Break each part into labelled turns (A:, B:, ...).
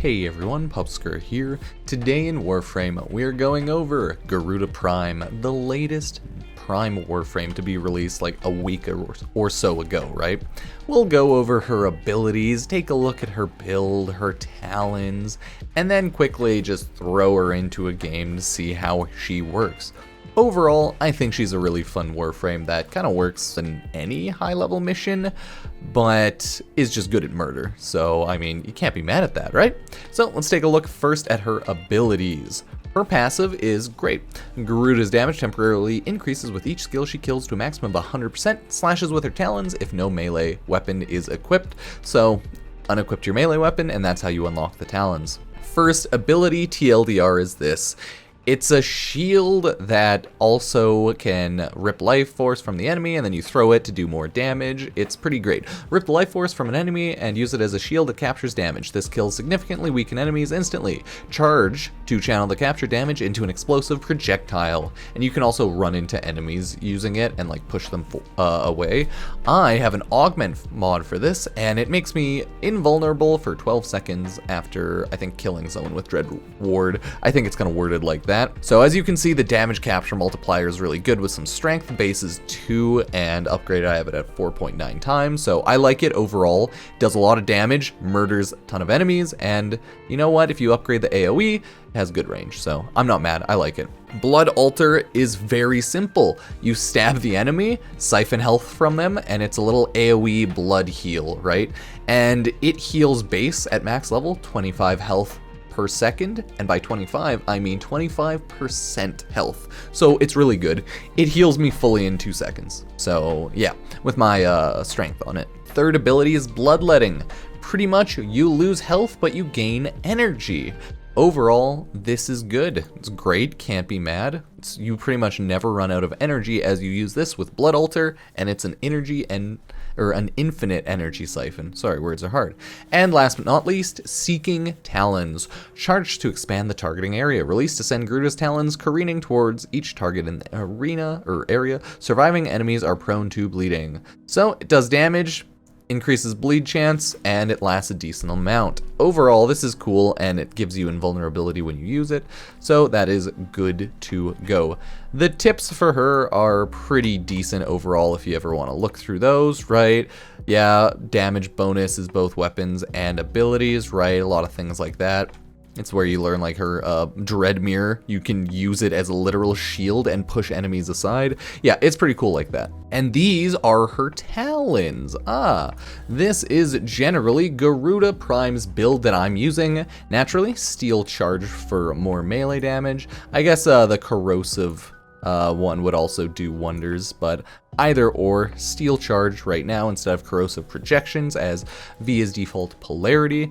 A: Hey everyone, Pupsker here. Today in Warframe, we're going over Garuda Prime, the latest Prime Warframe to be released like a week or so ago, right? We'll go over her abilities, take a look at her build, her talons, and then quickly just throw her into a game to see how she works. Overall, I think she's a really fun Warframe that kind of works in any high-level mission, but is just good at murder. So, I mean, you can't be mad at that, right? So, let's take a look first at her abilities. Her passive is great. Garuda's damage temporarily increases with each skill she kills to a maximum of 100%, slashes with her talons if no melee weapon is equipped. So, unequip your melee weapon, and that's how you unlock the talons. First ability TLDR is this. It's a shield that also can rip life force from the enemy, and then you throw it to do more damage. It's pretty great. Rip the life force from an enemy and use it as a shield that captures damage. This kills significantly weakened enemies instantly. Charge to channel the captured damage into an explosive projectile, and you can also run into enemies using it and like push them away. I have an augment mod for this, and it makes me invulnerable for 12 seconds after, I think, killing someone with Dread Ward. I think it's kind of worded like that. So as you can see, the damage capture multiplier is really good with some strength. Base is 2, and upgraded I have it at 4.9 times. So I like it overall. Does a lot of damage, murders a ton of enemies, and you know what? If you upgrade the AoE, it has good range. So I'm not mad. I like it. Blood Altar is very simple. You stab the enemy, siphon health from them, and it's a little AoE blood heal, right? And it heals base at max level, 25 health per second, and by 25 I mean 25% health, so it's really good. It heals me fully in 2 seconds, so yeah, with my strength on it. Third ability is Bloodletting. Pretty much you lose health but you gain energy. Overall, this is good. It's great, can't be mad. You pretty much never run out of energy as you use this with Blood Altar, and it's an energy or an infinite energy siphon. Sorry, words are hard. And last but not least, Seeking Talons. Charged to expand the targeting area. Released to send Garuda's talons careening towards each target in the arena or area. Surviving enemies are prone to bleeding. So it does damage, increases bleed chance, and it lasts a decent amount. Overall, this is cool, and it gives you invulnerability when you use it, so that is good to go. The tips for her are pretty decent overall if you ever want to look through those, right? Yeah, damage bonus is both weapons and abilities, right? A lot of things like that. It's where you learn like her Dread Mirror. You can use it as a literal shield and push enemies aside. Yeah, it's pretty cool like that. And these are her talons. This is generally Garuda Prime's build that I'm using. Naturally, Steel Charge for more melee damage. I guess the corrosive one would also do wonders, but either or, Steel Charge right now instead of corrosive projections, as V is default polarity.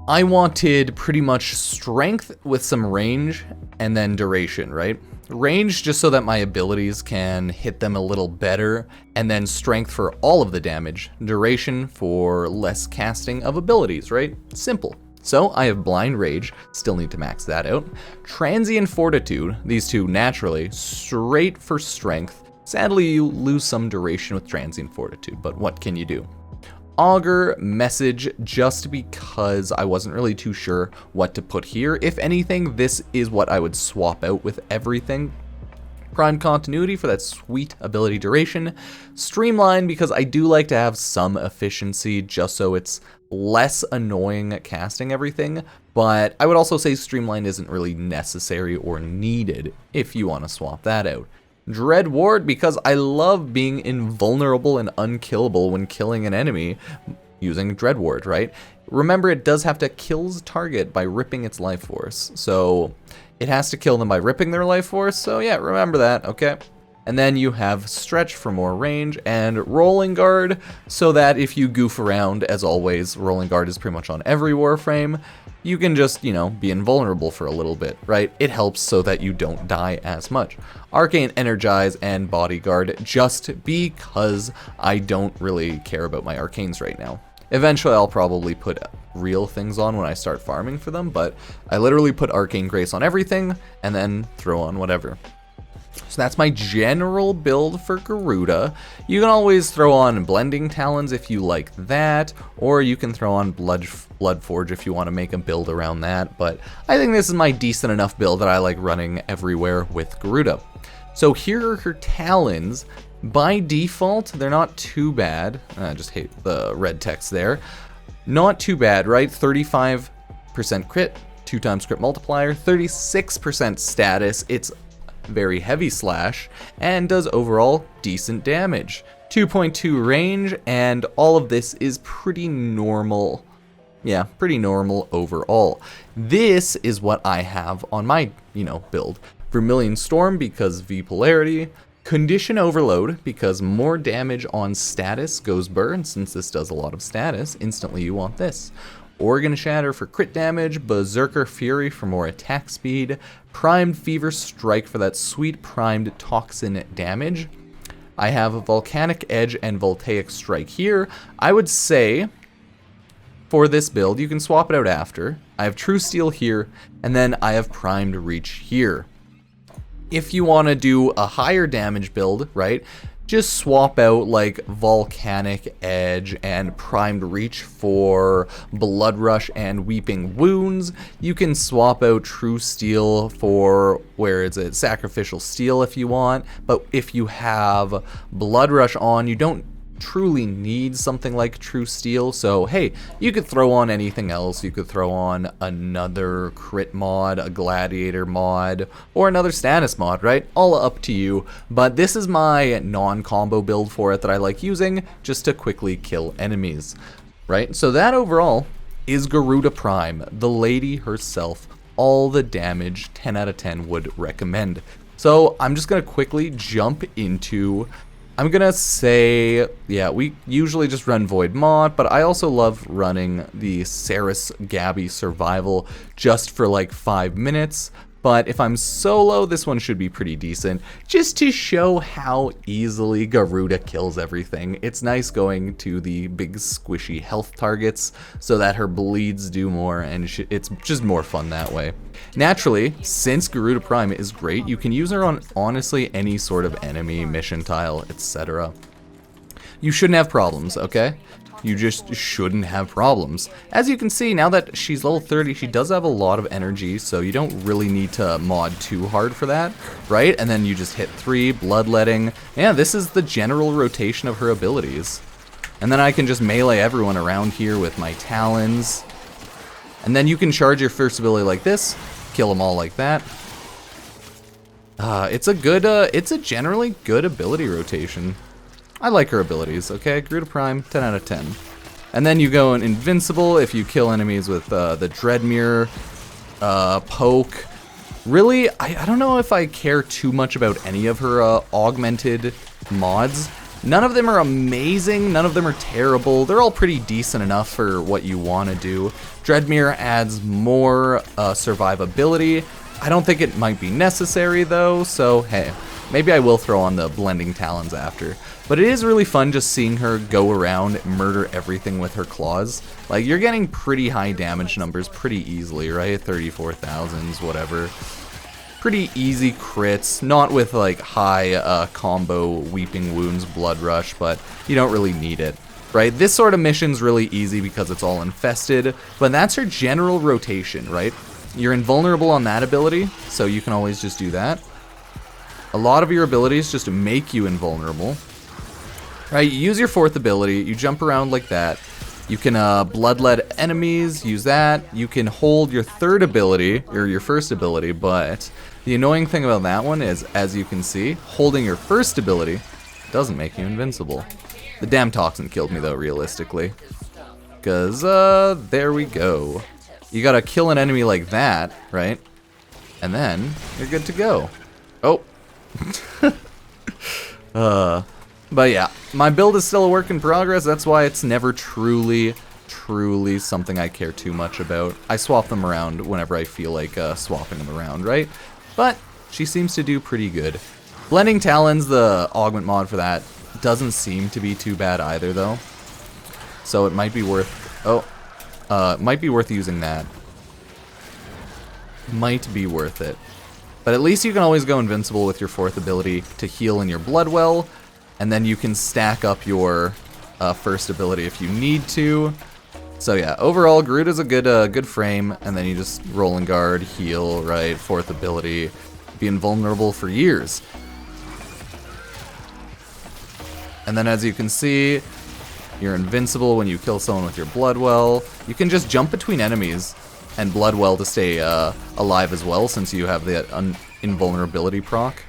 A: I wanted pretty much strength with some range and then duration, right? Range just so that my abilities can hit them a little better, and then strength for all of the damage. Duration for less casting of abilities, right? Simple. So I have Blind Rage, still need to max that out. Transient Fortitude, these two naturally, straight for strength. Sadly, you lose some duration with Transient Fortitude, but what can you do? Augur Message, just because I wasn't really too sure what to put here. If anything, this is what I would swap out with everything. Prime Continuity for that sweet ability duration. Streamline, because I do like to have some efficiency just so it's less annoying at casting everything, but I would also say Streamline isn't really necessary or needed if you want to swap that out. Dread Ward, because I love being invulnerable and unkillable when killing an enemy using Dread Ward, right? Remember, it does have to kill the target by ripping its life force, so it has to kill them by ripping their life force, so yeah, remember that, okay? And then you have Stretch for more range, and Rolling Guard, so that if you goof around, as always, Rolling Guard is pretty much on every Warframe, you can just, you know, be invulnerable for a little bit, right? It helps so that you don't die as much. Arcane Energize and Bodyguard, just because I don't really care about my arcanes right now. Eventually, I'll probably put real things on when I start farming for them, but I literally put Arcane Grace on everything, and then throw on whatever. So that's my general build for Garuda. You can always throw on Blending Talons if you like that, or you can throw on Bloodforge if you want to make a build around that, but I think this is my decent enough build that I like running everywhere with Garuda. So here are her Talons. By default, they're not too bad. I just hate the red text there. Not too bad, right? 35% crit, 2 times crit multiplier, 36% status. It's very heavy slash, and does overall decent damage. 2.2 range, and all of this is pretty normal. Yeah, pretty normal overall. This is what I have on my, build. Vermilion Storm because V polarity. Condition Overload because more damage on status goes burn. Since this does a lot of status, instantly you want this. Organ Shatter for crit damage, Berserker Fury for more attack speed, Primed Fever Strike for that sweet primed toxin damage. I have a Volcanic Edge and Voltaic Strike here. I would say for this build, you can swap it out after. I have True Steel here, and then I have Primed Reach here. If you want to do a higher damage build, right, just swap out like Volcanic Edge and Primed Reach for Blood Rush and Weeping Wounds. You can swap out True Steel for, where is it, Sacrificial Steel if you want. But if you have Blood Rush on, you don't truly need something like True Steel. So hey, you could throw on anything else. You could throw on another crit mod, a gladiator mod, or another status mod, right? All up to you. But this is my non-combo build for it that I like using just to quickly kill enemies, right? So that overall is Garuda Prime, the lady herself. All the damage 10 out of 10 would recommend. So I'm just gonna quickly jump into, I'm gonna say, yeah, we usually just run Void Mod, but I also love running the Saris Gabby Survival just for like 5 minutes. But if I'm solo, this one should be pretty decent, just to show how easily Garuda kills everything. It's nice going to the big squishy health targets so that her bleeds do more, and it's just more fun that way. Naturally, since Garuda Prime is great, you can use her on honestly any sort of enemy, mission tile, etc. You shouldn't have problems, okay? You just shouldn't have problems. As you can see, now that she's level 30, she does have a lot of energy, so you don't really need to mod too hard for that, right? And then you just hit 3, bloodletting. Yeah, this is the general rotation of her abilities. And then I can just melee everyone around here with my Talons. And then you can charge your first ability like this, kill them all like that. It's a generally good ability rotation. I like her abilities, okay? Garuda Prime, 10 out of 10. And then you go in Invincible if you kill enemies with the Dreadmere, Poke. Really, I don't know if I care too much about any of her augmented mods. None of them are amazing, none of them are terrible. They're all pretty decent enough for what you want to do. Dreadmere adds more survivability. I don't think it might be necessary though, so hey, maybe I will throw on the Blending Talons after. But it is really fun just seeing her go around, murder everything with her claws. Like, you're getting pretty high damage numbers pretty easily, right? 34,000s, whatever. Pretty easy crits, not with like high combo Weeping Wounds, Blood Rush, but you don't really need it, right? This sort of mission's really easy because it's all infested, but that's her general rotation, right? You're invulnerable on that ability, so you can always just do that. A lot of your abilities just make you invulnerable. Right, you use your 4th ability, you jump around like that. You can bloodlet enemies, use that. You can hold your 3rd ability, or your 1st ability, but the annoying thing about that one is, as you can see, holding your 1st ability doesn't make you invincible. The damn toxin killed me though, realistically. Because, there we go. You gotta kill an enemy like that, right? And then, you're good to go. Oh. But yeah, my build is still a work in progress. That's why it's never truly something I care too much about. I swap them around whenever I feel like swapping them around, right? But she seems to do pretty good. Blending Talons, the augment mod for that, doesn't seem to be too bad either, though. So it might be worth... it might be worth using that. Might be worth it. But at least you can always go invincible with your 4th ability to heal in your blood well, and then you can stack up your 1st ability if you need to. So yeah, overall, Garuda's a good frame, and then you just roll and guard, heal, right, 4th ability, be invulnerable for years. And then as you can see, you're invincible when you kill someone with your blood well. You can just jump between enemies and blood well to stay alive as well, since you have the invulnerability proc.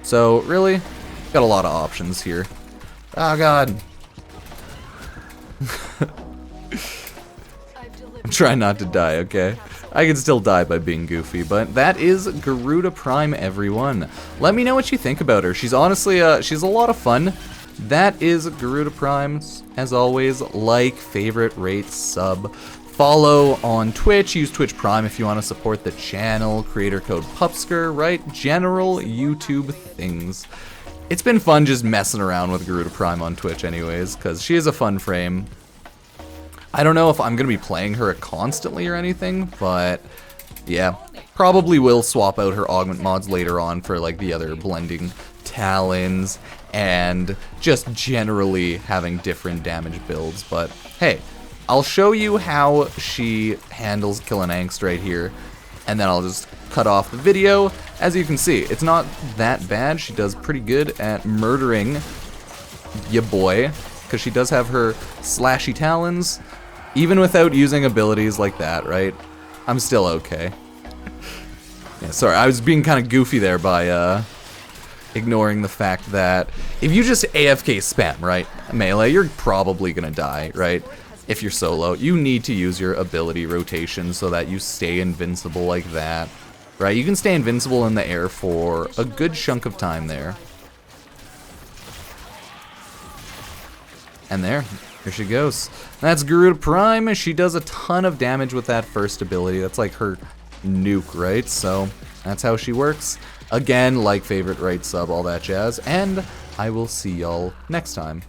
A: So really, got a lot of options here. Oh god. I'm trying not to die, okay? I can still die by being goofy, but that is Garuda Prime, everyone. Let me know what you think about her. She's honestly, she's a lot of fun. That is Garuda Prime. As always, like, favorite, rate, sub. Follow on Twitch. Use Twitch Prime if you want to support the channel. Creator code Pupsker, right? General YouTube things. It's been fun just messing around with Garuda Prime on Twitch anyways, because she is a fun frame. I don't know if I'm going to be playing her constantly or anything, but yeah, probably will swap out her augment mods later on for like the other blending Talons and just generally having different damage builds. But hey, I'll show you how she handles killing angst right here, and then I'll just cut off the video. As you can see, it's not that bad. She does pretty good at murdering ya boy, because she does have her slashy Talons. Even without using abilities like that, right? I'm still okay. Yeah, sorry, I was being kind of goofy there by ignoring the fact that if you just AFK spam, right, melee, you're probably gonna die, right? If you're solo, you need to use your ability rotation so that you stay invincible like that, right? You can stay invincible in the air for a good chunk of time there. And there she goes. That's Garuda Prime. She does a ton of damage with that 1st ability. That's like her nuke, right? So that's how she works. Again, like, favorite, rate, sub, all that jazz. And I will see y'all next time.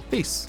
A: Peace.